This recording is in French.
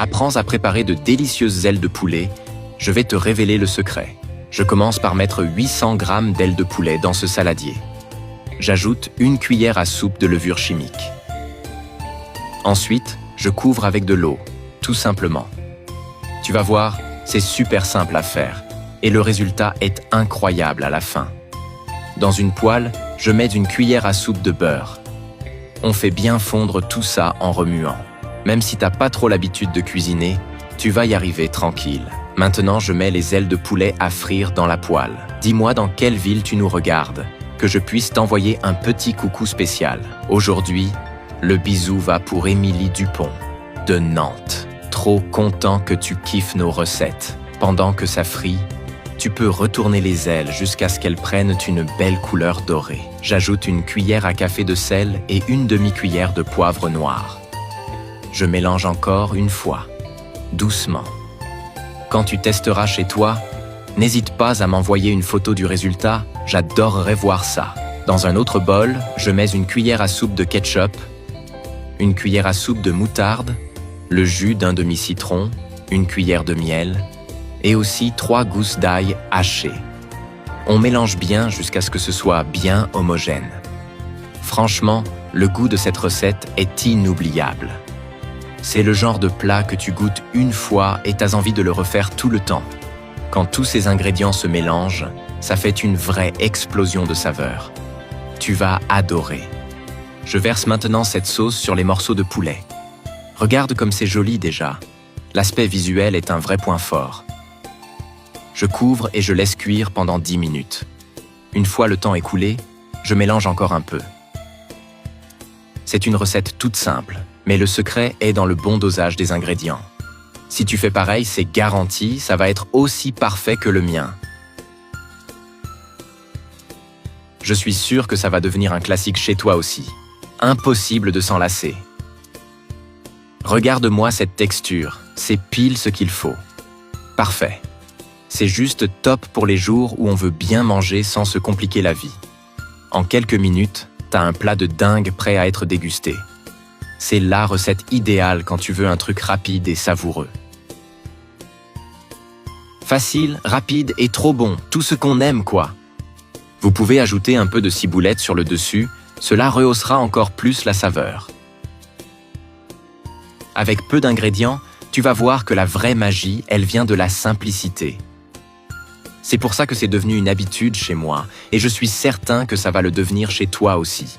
apprends à préparer de délicieuses ailes de poulet, je vais te révéler le secret. Je commence par mettre 800 g d'ailes de poulet dans ce saladier. J'ajoute 1 cuillère à soupe de levure chimique. Ensuite, je couvre avec de l'eau, tout simplement. Tu vas voir, c'est super simple à faire et le résultat est incroyable à la fin. Dans une poêle, je mets 1 cuillère à soupe de beurre. On fait bien fondre tout ça en remuant. Même si t'as pas trop l'habitude de cuisiner, tu vas y arriver tranquille. Maintenant, je mets les ailes de poulet à frire dans la poêle. Dis-moi dans quelle ville tu nous regardes, que je puisse t'envoyer un petit coucou spécial. Aujourd'hui, le bisou va pour Émilie Dupont, de Nantes. Trop content que tu kiffes nos recettes. Pendant que ça frit, tu peux retourner les ailes jusqu'à ce qu'elles prennent une belle couleur dorée. J'ajoute 1 cuillère à café de sel et 1 demi-cuillère de poivre noir. Je mélange encore une fois, doucement. Quand tu testeras chez toi, n'hésite pas à m'envoyer une photo du résultat, j'adorerais voir ça. Dans un autre bol, je mets 1 cuillère à soupe de ketchup, 1 cuillère à soupe de moutarde, le jus d'un demi-citron, 1 cuillère de miel et aussi 3 gousses d'ail hachées. On mélange bien jusqu'à ce que ce soit bien homogène. Franchement, le goût de cette recette est inoubliable. C'est le genre de plat que tu goûtes une fois et t'as envie de le refaire tout le temps. Quand tous ces ingrédients se mélangent, ça fait une vraie explosion de saveurs. Tu vas adorer. Je verse maintenant cette sauce sur les morceaux de poulet. Regarde comme c'est joli déjà. L'aspect visuel est un vrai point fort. Je couvre et je laisse cuire pendant 10 minutes. Une fois le temps écoulé, je mélange encore un peu. C'est une recette toute simple, mais le secret est dans le bon dosage des ingrédients. Si tu fais pareil, c'est garanti, ça va être aussi parfait que le mien. Je suis sûr que ça va devenir un classique chez toi aussi. Impossible de s'en lasser. Regarde-moi cette texture, c'est pile ce qu'il faut. Parfait. C'est juste top pour les jours où on veut bien manger sans se compliquer la vie. En quelques minutes, t'as un plat de dingue prêt à être dégusté. C'est la recette idéale quand tu veux un truc rapide et savoureux. Facile, rapide et trop bon, tout ce qu'on aime quoi. Vous pouvez ajouter un peu de ciboulette sur le dessus, cela rehaussera encore plus la saveur. Avec peu d'ingrédients, tu vas voir que la vraie magie, elle vient de la simplicité. C'est pour ça que c'est devenu une habitude chez moi, et je suis certain que ça va le devenir chez toi aussi.